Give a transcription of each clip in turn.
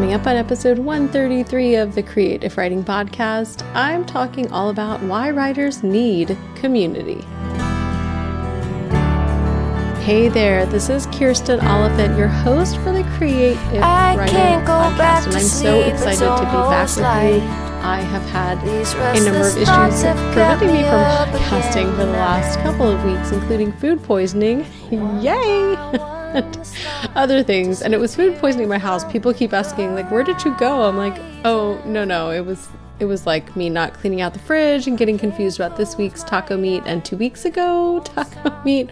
Coming up on episode 133 of the Creative Writing Podcast, I'm talking all about why writers need community. Hey there, this is Kirsten Oliphant, your host for the Creative Writing Podcast, and I'm so excited to be back with you. I have had a number of issues preventing me from podcasting for the last couple of weeks, including food poisoning. Yay! Other things. And it was food poisoning in my house. People keep asking, like, where did you go? I'm like, oh, no. It was like me not cleaning out the fridge and getting confused about this week's taco meat and 2 weeks ago taco meat.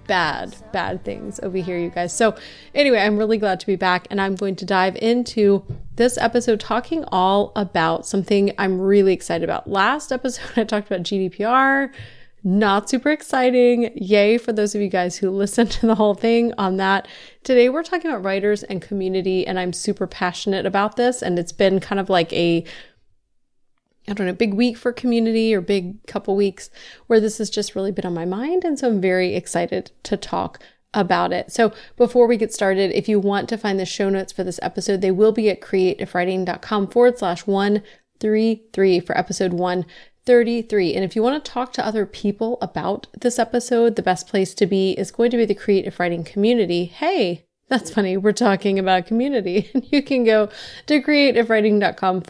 Bad things over here, you guys. So anyway, I'm really glad to be back, and I'm going to dive into this episode talking all about something I'm really excited about. Last episode, I talked about GDPR. Not super exciting. Yay for those of you guys who listened to the whole thing on that. Today, we're talking about writers and community, and I'm super passionate about this, and it's been kind of like a big week for community, or big couple weeks where this has just really been on my mind. And so I'm very excited to talk about it. So before we get started, if you want to find the show notes for this episode, they will be at creativewriting.com/133 for episode 133. And if you want to talk to other people about this episode, the best place to be is going to be the Creative Writing community. Hey, that's funny. We're talking about community. And you can go to creativewriting.com/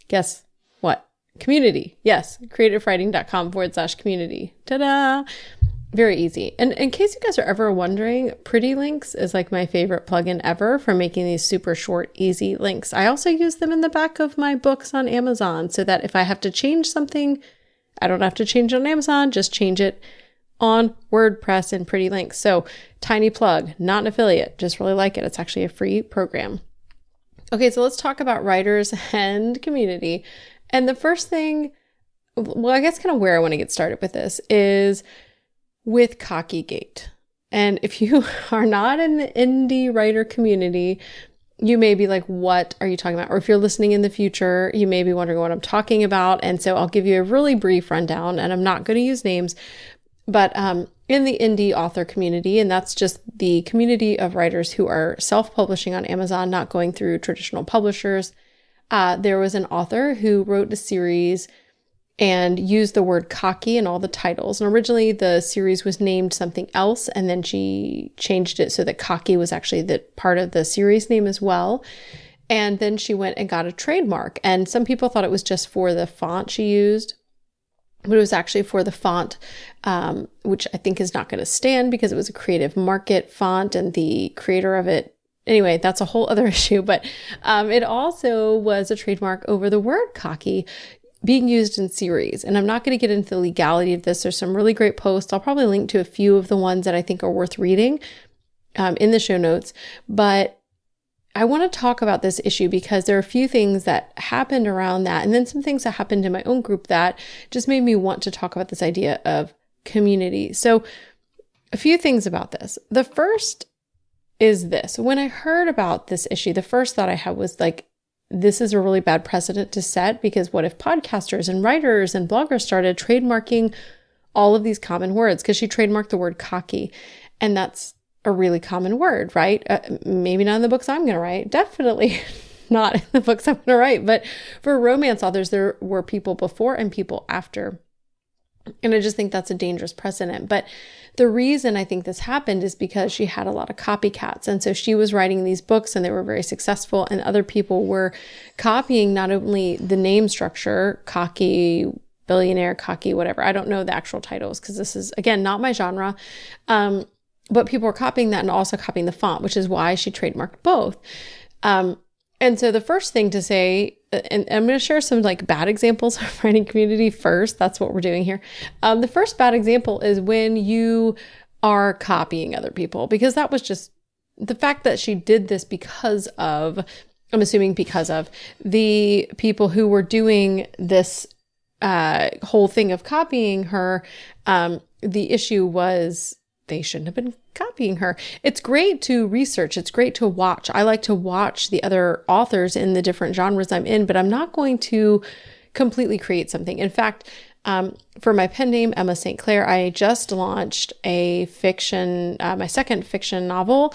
guess what? Community. Yes. creativewriting.com/community. Ta-da! Very easy. And in case you guys are ever wondering, Pretty Links is like my favorite plugin ever for making these super short, easy links. I also use them in the back of my books on Amazon so that if I have to change something, I don't have to change it on Amazon, just change it on WordPress in Pretty Links. So tiny plug, not an affiliate, just really like it. It's actually a free program. Okay, so let's talk about writers and community. And the first thing, well, I guess kind of where I want to get started with this is with kakigate. And if you are not in the indie writer community, you may be like, what are you talking about? Or if you're listening in the future, you may be wondering what I'm talking about. And so I'll give you a really brief rundown, and I'm not going to use names, but in the indie author community, and that's just the community of writers who are self-publishing on Amazon, not going through traditional publishers. There was an author who wrote a series and used the word cocky in all the titles. And originally the series was named something else, and then she changed it so that cocky was actually the part of the series name as well. And then she went and got a trademark. And some people thought it was just for the font she used, but it was actually for the font, which I think is not going to stand because it was a Creative Market font and the creator of it. Anyway, that's a whole other issue, but it also was a trademark over the word cocky being used in series. And I'm not going to get into the legality of this. There's some really great posts. I'll probably link to a few of the ones that I think are worth reading in the show notes. But I want to talk about this issue because there are a few things that happened around that, and then some things that happened in my own group that just made me want to talk about this idea of community. So a few things about this. The first is this. When I heard about this issue, the first thought I had was like, this is a really bad precedent to set, because what if podcasters and writers and bloggers started trademarking all of these common words? Because she trademarked the word cocky, and that's a really common word, right? Maybe not in the books I'm going to write. Definitely not in the books I'm going to write. But for romance authors, there were people before and people after. And I just think that's a dangerous precedent. But the reason I think this happened is because she had a lot of copycats. And so she was writing these books and they were very successful, and other people were copying not only the name structure, cocky, billionaire, cocky, whatever. I don't know the actual titles because this is, again, not my genre. But people were copying that and also copying the font, which is why she trademarked both. And so the first thing to say, and I'm going to share some like bad examples of writing community first. That's what we're doing here. The first bad example is when you are copying other people, because that was just the fact that she did this because of, I'm assuming because of the people who were doing this whole thing of copying her. The issue was they shouldn't have been copying her. It's great to research. It's great to watch. I like to watch the other authors in the different genres I'm in, but I'm not going to completely create something. In fact, for my pen name, Emma St. Clair, I just launched a fiction, my second fiction novel,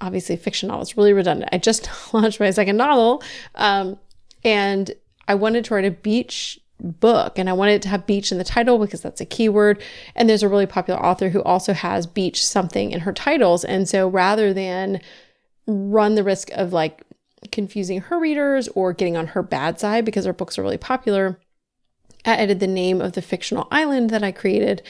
obviously fiction novels, really redundant. I just launched my second novel, and I wanted to write a beach book, and I wanted it to have beach in the title because that's a keyword. And there's a really popular author who also has beach something in her titles. And so rather than run the risk of like confusing her readers or getting on her bad side because her books are really popular, I added the name of the fictional island that I created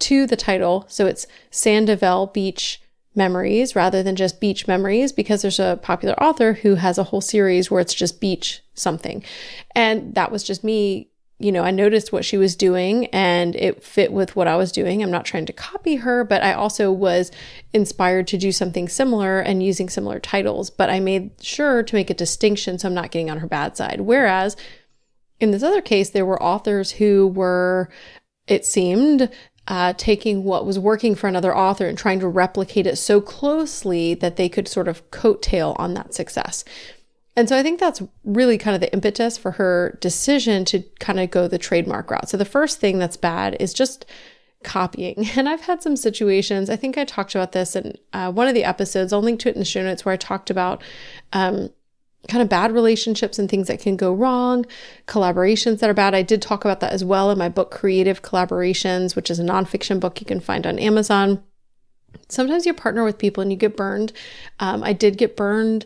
to the title. So it's Sandoval Beach Memories rather than just Beach Memories, because there's a popular author who has a whole series where it's just beach something. And that was just me. I noticed what she was doing and it fit with what I was doing. I'm not trying to copy her, but I also was inspired to do something similar and using similar titles, but I made sure to make a distinction so I'm not getting on her bad side. Whereas in this other case, there were authors who were, it seemed, taking what was working for another author and trying to replicate it so closely that they could sort of coattail on that success. And so I think that's really kind of the impetus for her decision to kind of go the trademark route. So the first thing that's bad is just copying. And I've had some situations, I think I talked about this in one of the episodes, I'll link to it in the show notes, where I talked about kind of bad relationships and things that can go wrong, collaborations that are bad. I did talk about that as well in my book, Creative Collaborations, which is a nonfiction book you can find on Amazon. Sometimes you partner with people and you get burned. I did get burned.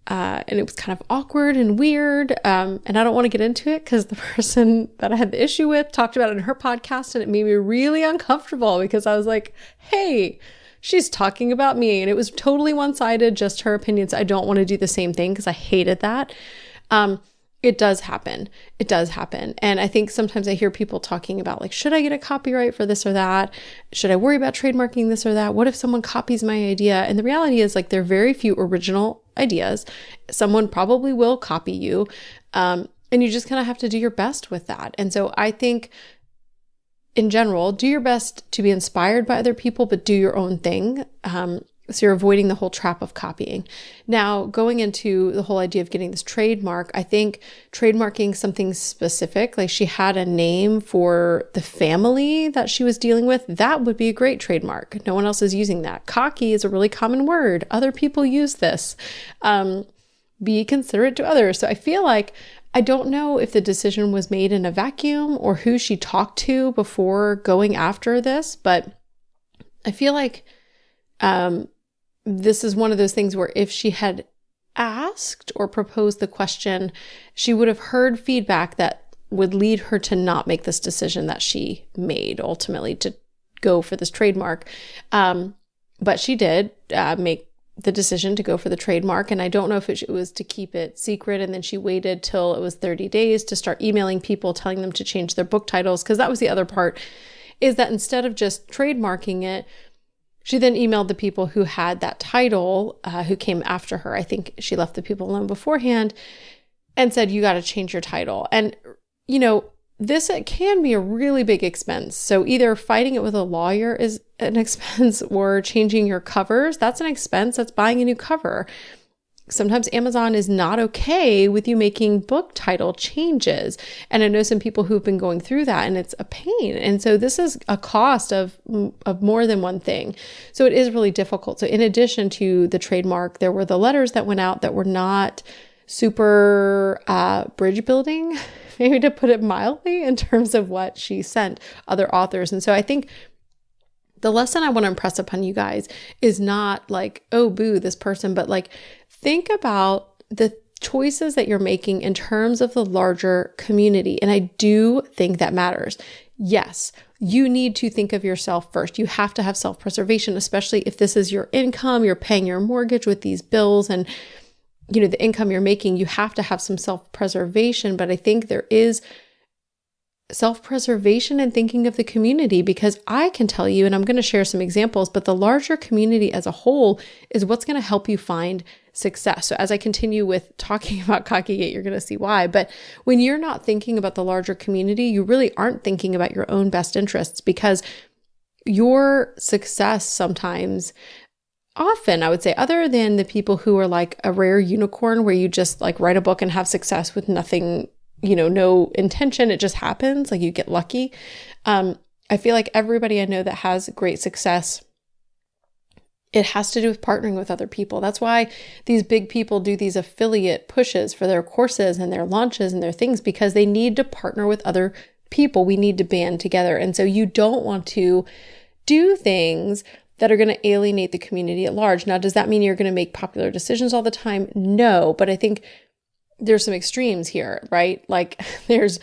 And it was kind of awkward and weird. And I don't want to get into it because the person that I had the issue with talked about it in her podcast, and it made me really uncomfortable because I was like, hey, she's talking about me. And it was totally one-sided, just her opinions. I don't want to do the same thing because I hated that. It does happen. It does happen. And I think sometimes I hear people talking about like, should I get a copyright for this or that? Should I worry about trademarking this or that? What if someone copies my idea? And the reality is like, there are very few original ideas. Someone probably will copy you. And you just kind of have to do your best with that. And so I think in general, do your best to be inspired by other people, but do your own thing. So you're avoiding the whole trap of copying. Now, going into the whole idea of getting this trademark, I think trademarking something specific, like she had a name for the family that she was dealing with, that would be a great trademark. No one else is using that. Cocky is a really common word. Other people use this. Be considerate to others. So I feel like, I don't know if the decision was made in a vacuum or who she talked to before going after this, but I feel like this is one of those things where if she had asked or proposed the question, she would have heard feedback that would lead her to not make this decision that she made ultimately to go for this trademark. But she did make the decision to go for the trademark. And I don't know if it was to keep it secret. And then she waited till it was 30 days to start emailing people, telling them to change their book titles. Because that was the other part, is that instead of just trademarking it, she then emailed the people who had that title, who came after her. I think she left the people alone beforehand and said, you got to change your title. And, this can be a really big expense. So either fighting it with a lawyer is an expense, or changing your covers, that's an expense. That's buying a new cover. Sometimes Amazon is not okay with you making book title changes. And I know some people who've been going through that, and it's a pain. And so this is a cost of more than one thing. So it is really difficult. So in addition to the trademark, there were the letters that went out that were not super bridge building, maybe to put it mildly, in terms of what she sent other authors. And so I think the lesson I want to impress upon you guys is not like, oh, boo, this person, but like, think about the choices that you're making in terms of the larger community. And I do think that matters. Yes, you need to think of yourself first. You have to have self-preservation, especially if this is your income, you're paying your mortgage with these bills and the income you're making, you have to have some self-preservation. But I think there is self-preservation and thinking of the community, because I can tell you, and I'm going to share some examples, but the larger community as a whole is what's going to help you find success. So as I continue with talking about Kakigate, you're going to see why. But when you're not thinking about the larger community, you really aren't thinking about your own best interests, because your success sometimes, often, I would say, other than the people who are like a rare unicorn where you just like write a book and have success with nothing, no intention, it just happens, like you get lucky. I feel like everybody I know that has great success It has to do with partnering with other people. That's why these big people do these affiliate pushes for their courses and their launches and their things, because they need to partner with other people. We need to band together. And so you don't want to do things that are going to alienate the community at large. Now, does that mean you're going to make popular decisions all the time? No, but I think there's some extremes here, right? Like there's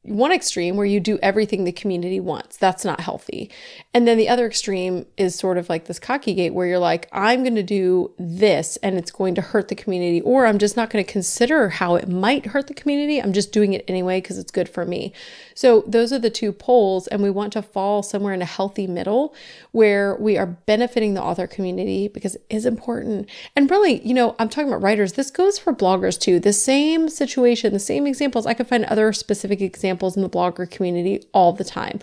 one extreme where you do everything the community wants. That's not healthy. And then the other extreme is sort of like this kakigate where you're like, I'm going to do this and it's going to hurt the community, or I'm just not going to consider how it might hurt the community. I'm just doing it anyway because it's good for me. So those are the two poles, and we want to fall somewhere in a healthy middle where we are benefiting the author community because it is important. And really, I'm talking about writers. This goes for bloggers too. The same situation, the same examples. I could find other specific examples in the blogger community all the time.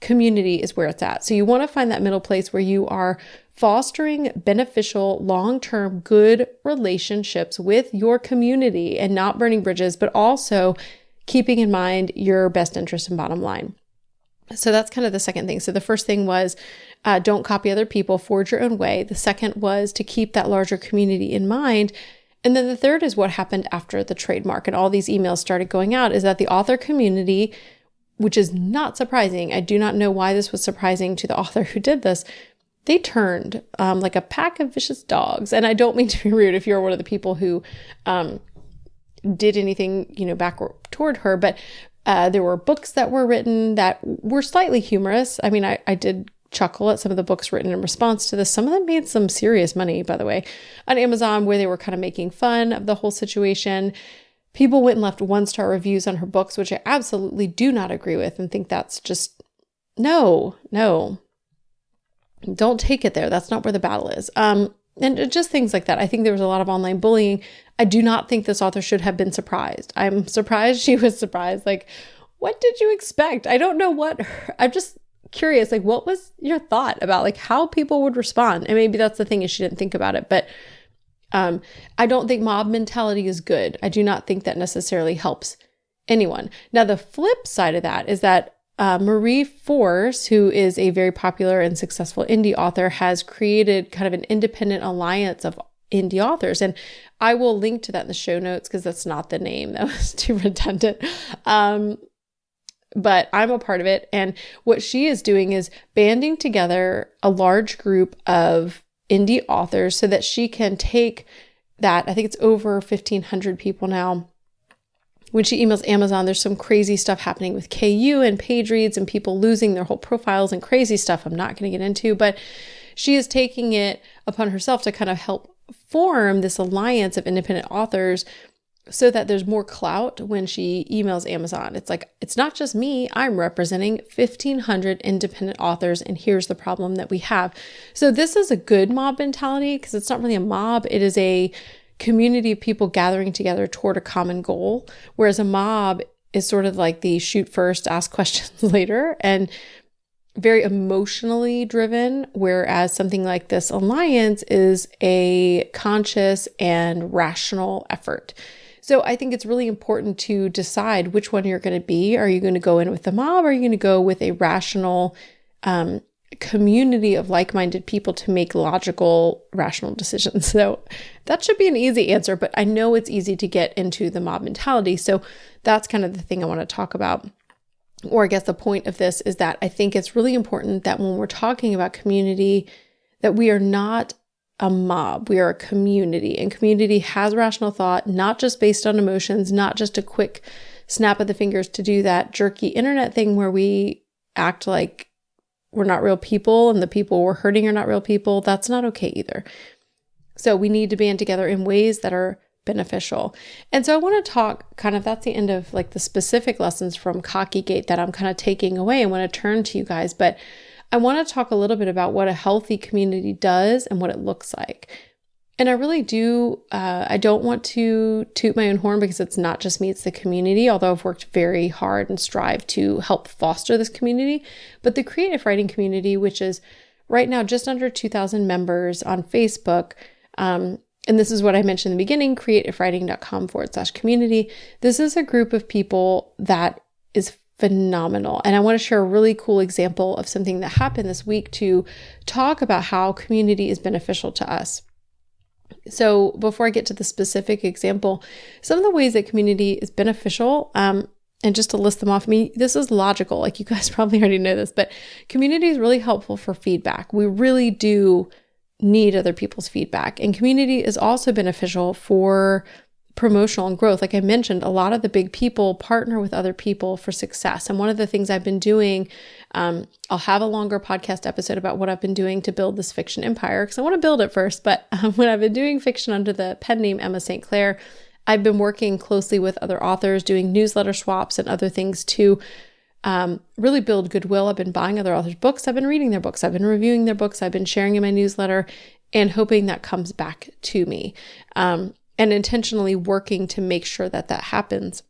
Community is where it's at. So you want to find that middle place where you are fostering beneficial, long-term, good relationships with your community and not burning bridges, but also keeping in mind your best interest and bottom line. So that's kind of the second thing. So the first thing was don't copy other people, forge your own way. The second was to keep that larger community in mind. And then the third is what happened after the trademark and all these emails started going out, is that the author community, which is not surprising. I do not know why this was surprising to the author who did this. They turned like a pack of vicious dogs. And I don't mean to be rude if you're one of the people who did anything, back toward her, but there were books that were written that were slightly humorous. I mean, I did chuckle at some of the books written in response to this. Some of them made some serious money, by the way, on Amazon, where they were kind of making fun of the whole situation. People went and left 1-star reviews on her books, which I absolutely do not agree with and think that's just, no, don't take it there. That's not where the battle is. And just things like that. I think there was a lot of online bullying. I do not think this author should have been surprised. I'm surprised she was surprised. Like, what did you expect? I don't know I'm just curious, like, what was your thought about like how people would respond? And maybe that's the thing, is she didn't think about it, but I don't think mob mentality is good. I do not think that necessarily helps anyone. Now, the flip side of that is that Marie Force, who is a very popular and successful indie author, has created kind of an independent alliance of indie authors. And I will link to that in the show notes because that's not the name. That was too redundant. But I'm a part of it. And what she is doing is banding together a large group of indie authors so that she can take that. I think it's over 1,500 people now. When she emails Amazon, there's some crazy stuff happening with KU and page reads and people losing their whole profiles and crazy stuff I'm not going to get into, but she is taking it upon herself to kind of help form this alliance of independent authors so that there's more clout when she emails Amazon. It's like, it's not just me, I'm representing 1,500 independent authors, and here's the problem that we have. So this is a good mob mentality because it's not really a mob, it is a community of people gathering together toward a common goal, whereas a mob is sort of like the shoot first, ask questions later, and very emotionally driven, whereas something like this alliance is a conscious and rational effort. So I think it's really important to decide which one you're going to be. Are you going to go in with the mob, or are you going to go with a rational community of like-minded people to make logical, rational decisions? So that should be an easy answer, but I know it's easy to get into the mob mentality. So that's kind of the thing I want to talk about. Or I guess the point of this is that I think it's really important that when we're talking about community, that we are not a mob, we are a community, and community has rational thought, not just based on emotions, not just a quick snap of the fingers to do that jerky internet thing where we act like we're not real people and the people we're hurting are not real people. That's not okay either. So we need to band together in ways that are beneficial. And so I want to talk kind of, that's the end of like the specific lessons from kakigate that I'm kind of taking away. I want to turn to you guys, but I want to talk a little bit about what a healthy community does and what it looks like. And I really do, I don't want to toot my own horn because it's not just me, it's the community, although I've worked very hard and strive to help foster this community. But the creative writing community, which is right now just under 2,000 members on Facebook, and this is what I mentioned in the beginning, creativewriting.com/community. This is a group of people that is phenomenal. And I want to share a really cool example of something that happened this week to talk about how community is beneficial to us. So before I get to the specific example, some of the ways that community is beneficial, and just to list them off, this is logical. Like you guys probably already know this, but community is really helpful for feedback. We really do need other people's feedback. And community is also beneficial for promotional and growth. Like I mentioned, a lot of the big people partner with other people for success. And one of the things I've been doing, I'll have a longer podcast episode about what I've been doing to build this fiction empire, because I want to build it first. But when I've been doing fiction under the pen name Emma St. Clair, I've been working closely with other authors, doing newsletter swaps and other things to really build goodwill. I've been buying other authors' books. I've been reading their books. I've been reviewing their books. I've been sharing in my newsletter and hoping that comes back to me. And intentionally working to make sure that that happens.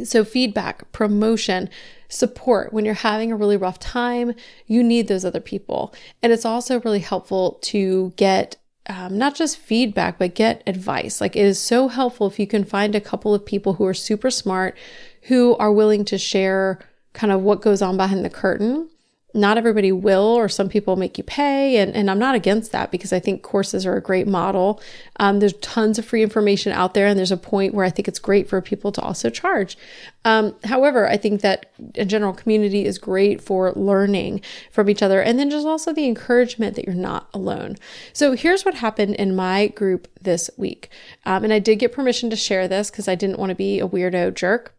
So feedback, promotion, support. When you're having a really rough time, you need those other people. And it's also really helpful to get not just feedback, but get advice. Like it is so helpful if you can find a couple of people who are super smart, who are willing to share kind of what goes on behind the curtain. Not everybody will, or some people make you pay. And I'm not against that, because I think courses are a great model. There's tons of free information out there. And there's a point where I think it's great for people to also charge. However, I think that in general, community is great for learning from each other. And then just also the encouragement that you're not alone. So here's what happened in my group this week. And I did get permission to share this because I didn't want to be a weirdo jerk.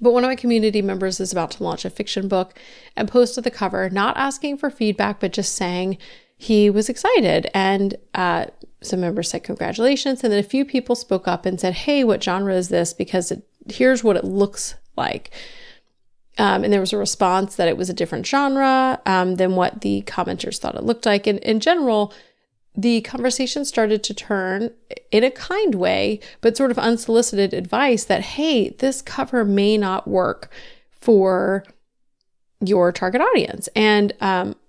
But one of my community members is about to launch a fiction book and posted the cover, not asking for feedback, but just saying he was excited. And some members said congratulations. And then a few people spoke up and said, hey, what genre is this? Because here's what it looks like. And there was a response that it was a different genre than what the commenters thought it looked like. And in general, the conversation started to turn in a kind way, but sort of unsolicited advice that, hey, this cover may not work for your target audience. And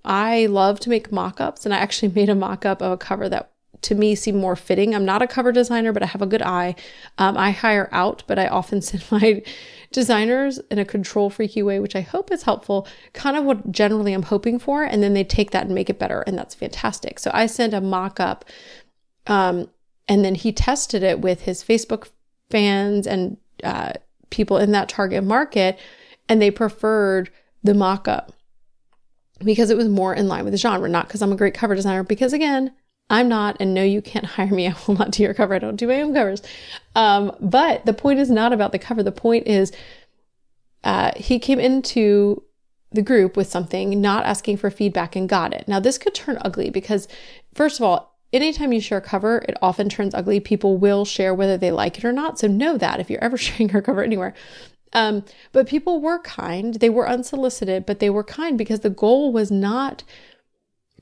I love to make mock-ups, and I actually made a mock-up of a cover that to me seemed more fitting. I'm not a cover designer, but I have a good eye. I hire out, but I often send my designers in a control freaky way, which I hope is helpful, kind of what generally I'm hoping for. And then they take that and make it better. And that's fantastic. So I sent a mock-up, and then he tested it with his Facebook fans and people in that target market. And they preferred the mock-up because it was more in line with the genre, not because I'm a great cover designer, because again, I'm not, and no, you can't hire me. I will not do your cover. I don't do my own covers. But the point is not about the cover. The point is he came into the group with something, not asking for feedback, and got it. Now, this could turn ugly because, first of all, anytime you share a cover, it often turns ugly. People will share whether they like it or not. So know that if you're ever sharing your cover anywhere. But people were kind. They were unsolicited, but they were kind because the goal was not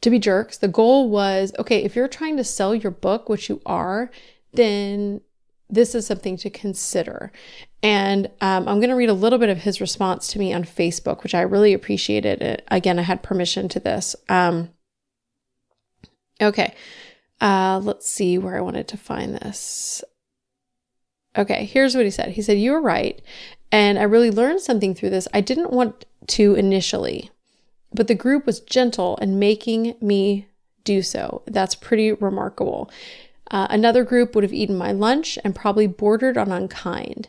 to be jerks. The goal was, okay, if you're trying to sell your book, which you are, then this is something to consider. And I'm going to read a little bit of his response to me on Facebook, which I really appreciated. Again, I had permission to this. Okay. Let's see where I wanted to find this. Okay, here's what he said. He said, "You were right. And I really learned something through this. I didn't want to initially, but the group was gentle in making me do so. That's pretty remarkable. Another group would have eaten my lunch and probably bordered on unkind."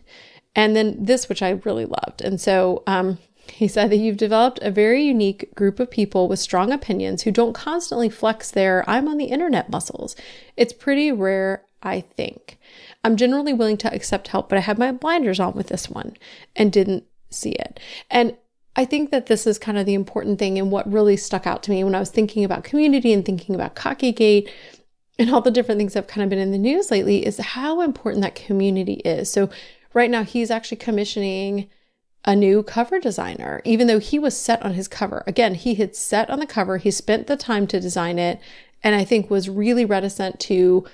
And then this, which I really loved. And so he said that you've developed a very unique group of people with strong opinions who don't constantly flex their "I'm on the internet" muscles. It's pretty rare, I think. I'm generally willing to accept help, but I had my blinders on with this one and didn't see it. And I think that this is kind of the important thing and what really stuck out to me when I was thinking about community and thinking about kakigate and all the different things that have kind of been in the news lately is how important that community is. So right now he's actually commissioning a new cover designer, even though he was set on his cover. Again, he had set on the cover. He spent the time to design it. And I think was really reticent to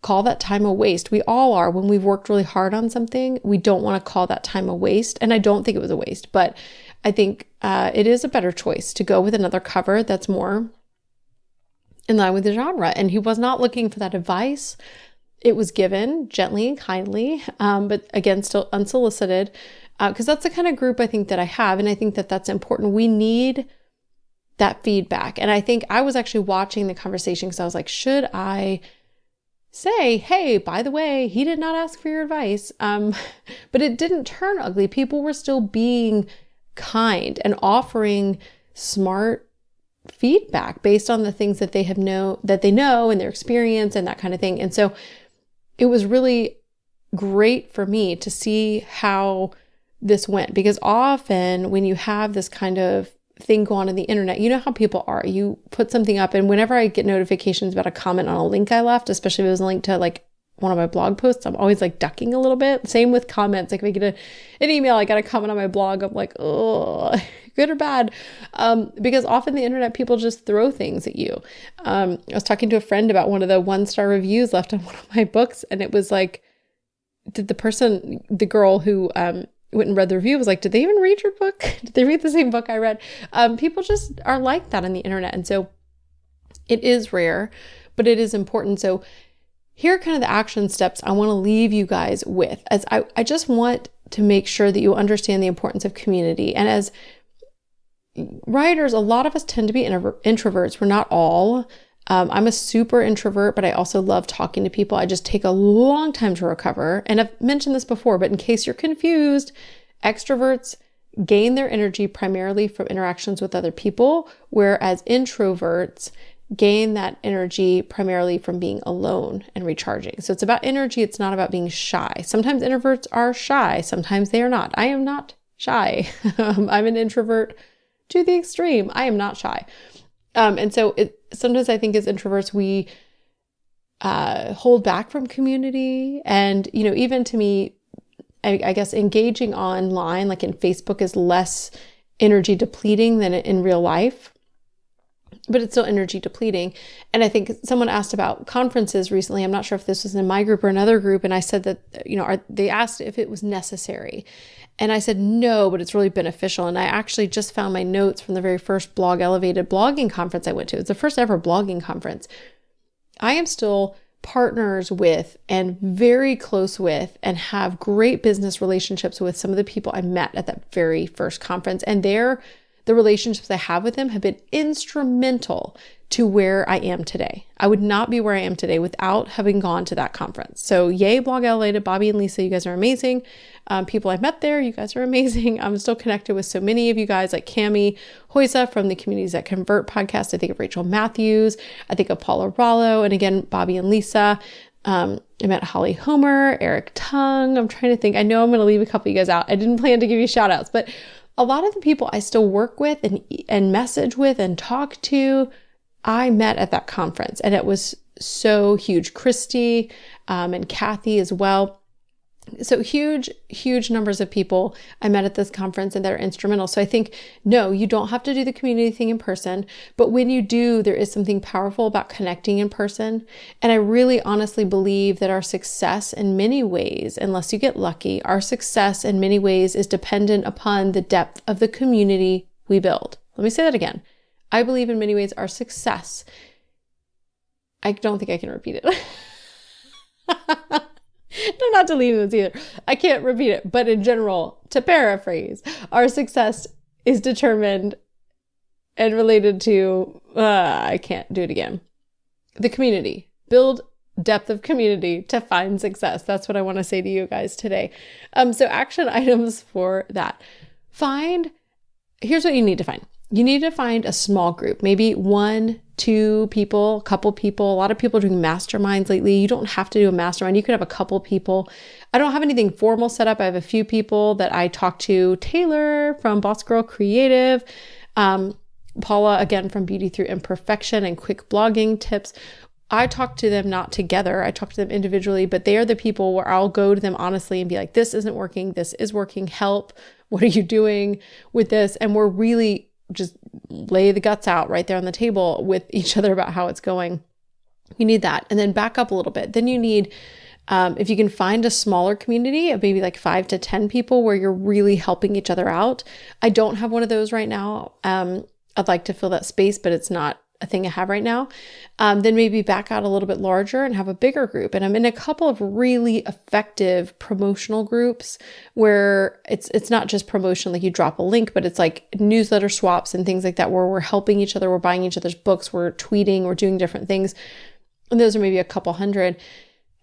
call that time a waste. We all are. When we've worked really hard on something, we don't want to call that time a waste. And I don't think it was a waste, but I think it is a better choice to go with another cover that's more in line with the genre. And he was not looking for that advice. It was given gently and kindly, but again, still unsolicited. because that's the kind of group I think that I have. And I think that that's important. We need that feedback. And I think I was actually watching the conversation because I was like, should I say, hey, by the way, he did not ask for your advice. But it didn't turn ugly. People were still being kind and offering smart feedback based on the things that they know and their experience and that kind of thing. And so it was really great for me to see how this went, because often when you have this kind of thing go on in the internet, you know how people are. You put something up, and whenever I get notifications about a comment on a link I left, especially if it was a link to like one of my blog posts, I'm always like ducking a little bit. Same with comments. Like if I get an email, I got a comment on my blog, I'm like, oh, good or bad. Because often the internet, people just throw things at you. I was talking to a friend about one of the 1-star reviews left on one of my books. And it was like, the girl who, went and read the review was like, did they even read your book? Did they read the same book I read? People just are like that on the internet. And so it is rare, but it is important. So here are kind of the action steps I want to leave you guys with, as I just want to make sure that you understand the importance of community. And as writers, a lot of us tend to be introverts. We're not all. I'm a super introvert, but I also love talking to people. I just take a long time to recover. And I've mentioned this before, but in case you're confused, extroverts gain their energy primarily from interactions with other people, whereas introverts gain that energy primarily from being alone and recharging. So it's about energy. It's not about being shy. Sometimes introverts are shy. Sometimes they are not. I am not shy. I'm an introvert to the extreme. I am not shy. And so sometimes I think as introverts, we hold back from community. And, even to me, I guess engaging online, like in Facebook, is less energy depleting than in real life, but it's still energy depleting. And I think someone asked about conferences recently. I'm not sure if this was in my group or another group. And I said that, they asked if it was necessary. And I said, no, but it's really beneficial. And I actually just found my notes from the very first Blog Elevated blogging conference I went to. It's the first ever blogging conference. I am still partners with and very close with and have great business relationships with some of the people I met at that very first conference. And the relationships I have with them have been instrumental to where I am today. I would not be where I am today without having gone to that conference. So yay, Blog Elevated, Bobby and Lisa, you guys are amazing. People I met there, you guys are amazing. I'm still connected with so many of you guys, like Cami Hoysa from the Communities That Convert podcast. I think of Rachel Matthews. I think of Paula Rollo. And again, Bobby and Lisa. I met Holly Homer, Eric Tung. I'm trying to think. I know I'm going to leave a couple of you guys out. I didn't plan to give you shout outs, but a lot of the people I still work with and message with and talk to, I met at that conference, and it was so huge. Christy and Kathy as well. So huge numbers of people I met at this conference, and they're instrumental. So I think, no, you don't have to do the community thing in person, but when you do, there is something powerful about connecting in person. And I really honestly believe that our success in many ways, unless you get lucky, our success in many ways is dependent upon the depth of the community we build. Let me say that again. I believe in many ways our success. I don't think I can repeat it. No, not deleting this either. I can't repeat it. But in general, to paraphrase, our success is determined and related to, I can't do it again. The community. Build depth of community to find success. That's what I want to say to you guys today. So action items for that. Here's what you need to find. You need to find a small group, maybe 1, 2 people, a couple people. A lot of people are doing masterminds lately. You don't have to do a mastermind. You could have a couple people. I don't have anything formal set up. I have a few people that I talk to. Taylor from Boss Girl Creative, Paula, again, from Beauty Through Imperfection and Quick Blogging Tips. I talk to them not together. I talk to them individually, but they are the people where I'll go to them honestly and be like, this isn't working. This is working. Help. What are you doing with this? And we're really just lay the guts out right there on the table with each other about how it's going. You need that. And then back up a little bit. Then you need, if you can find a smaller community of maybe like 5 to 10 people where you're really helping each other out. I don't have one of those right now. I'd like to fill that space, but it's not a thing I have right now, then maybe back out a little bit larger and have a bigger group. And I'm in a couple of really effective promotional groups where it's not just promotion, like you drop a link, but it's like newsletter swaps and things like that, where we're helping each other, we're buying each other's books, we're tweeting, we're doing different things. And those are maybe a couple hundred.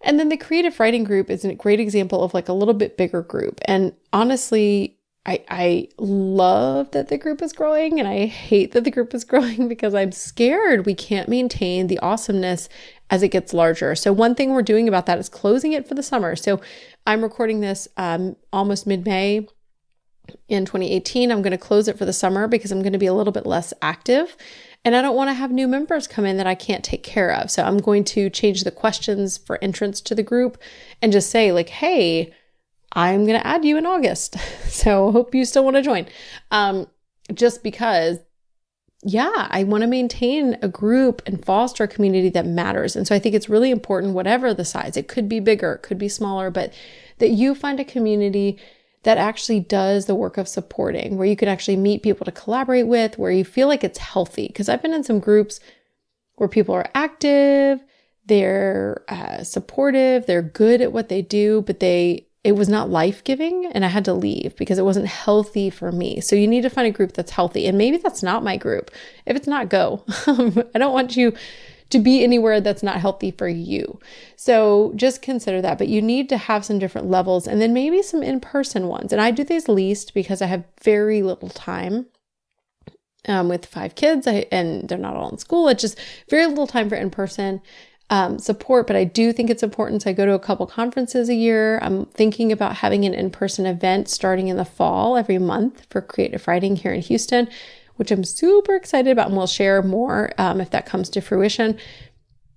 And then the creative writing group is a great example of like a little bit bigger group. And honestly, I love that the group is growing, and I hate that the group is growing because I'm scared we can't maintain the awesomeness as it gets larger. So one thing we're doing about that is closing it for the summer. So I'm recording this almost mid-May in 2018. I'm going to close it for the summer because I'm going to be a little bit less active, and I don't want to have new members come in that I can't take care of. So I'm going to change the questions for entrance to the group and just say like, hey, I'm going to add you in August. So hope you still want to join. Just because, I want to maintain a group and foster a community that matters. And so I think it's really important, whatever the size, it could be bigger, it could be smaller, but that you find a community that actually does the work of supporting, where you can actually meet people to collaborate with, where you feel like it's healthy. Because I've been in some groups where people are active, they're supportive, they're good at what they do, but it was not life-giving, and I had to leave because it wasn't healthy for me. So you need to find a group that's healthy, and maybe that's not my group. If it's not, go. I don't want you to be anywhere that's not healthy for you. So just consider that, but you need to have some different levels, and then maybe some in-person ones. And I do these least because I have very little time with 5 kids, and they're not all in school. It's just very little time for in-person support, but I do think it's important. So I go to a couple conferences a year. I'm thinking about having an in-person event starting in the fall every month for creative writing here in Houston, which I'm super excited about, and we'll share more if that comes to fruition.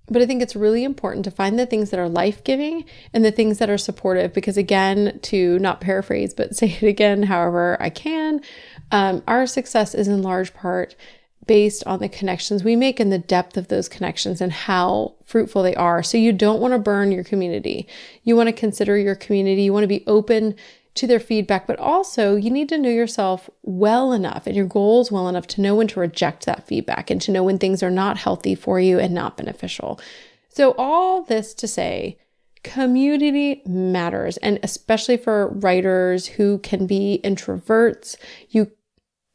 But I think it's really important to find the things that are life-giving and the things that are supportive, because again, to not paraphrase, but say it again however I can, our success is in large part based on the connections we make and the depth of those connections and how fruitful they are. So you don't want to burn your community. You want to consider your community. You want to be open to their feedback, but also you need to know yourself well enough and your goals well enough to know when to reject that feedback and to know when things are not healthy for you and not beneficial. So all this to say, community matters, and especially for writers who can be introverts.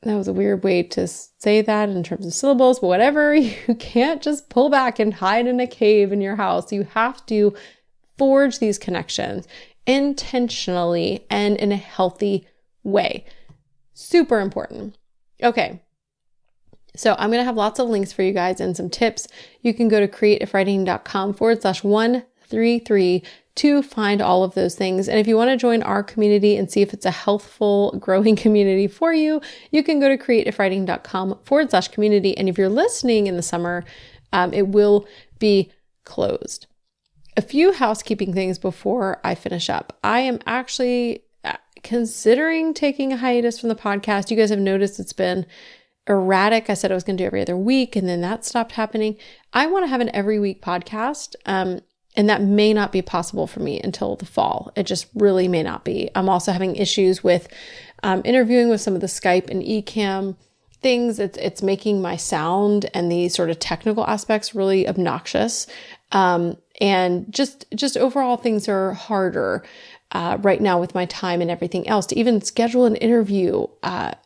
That was a weird way to say that in terms of syllables, but whatever, you can't just pull back and hide in a cave in your house. You have to forge these connections intentionally and in a healthy way. Super important. Okay. So I'm going to have lots of links for you guys and some tips. You can go to creativewriting.com/133 to find all of those things. And if you want to join our community and see if it's a healthful, growing community for you, you can go to creativewriting.com/community. And if you're listening in the summer, it will be closed. A few housekeeping things before I finish up. I am actually considering taking a hiatus from the podcast. You guys have noticed it's been erratic. I said I was going to do every other week, and then that stopped happening. I want to have an every week podcast. And that may not be possible for me until the fall. It just really may not be. I'm also having issues with interviewing with some of the Skype and eCam things. It's making my sound and the sort of technical aspects really obnoxious. And just overall things are harder right now with my time and everything else. To even schedule an interview,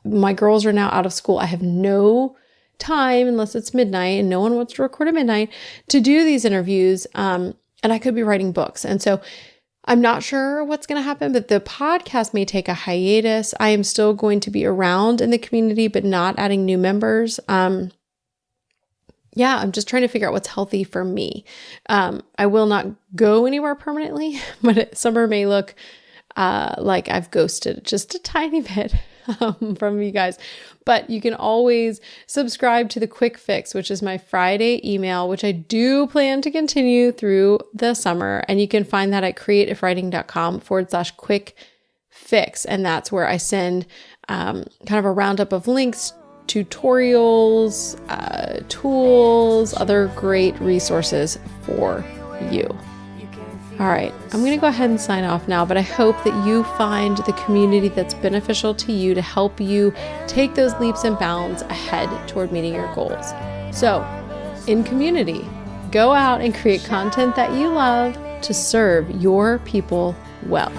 my girls are now out of school. I have no time unless it's midnight, and no one wants to record at midnight to do these interviews. And I could be writing books. And so I'm not sure what's going to happen, but the podcast may take a hiatus. I am still going to be around in the community, but not adding new members. I'm just trying to figure out what's healthy for me. I will not go anywhere permanently, but summer may look like I've ghosted just a tiny bit from you guys. But you can always subscribe to the Quick Fix, which is my Friday email, which I do plan to continue through the summer. And you can find that at creativewriting.com/quick fix. And that's where I send kind of a roundup of links, tutorials, tools, other great resources for you. All right, I'm going to go ahead and sign off now, but I hope that you find the community that's beneficial to you to help you take those leaps and bounds ahead toward meeting your goals. So in community. Go out and create content that you love to serve your people well.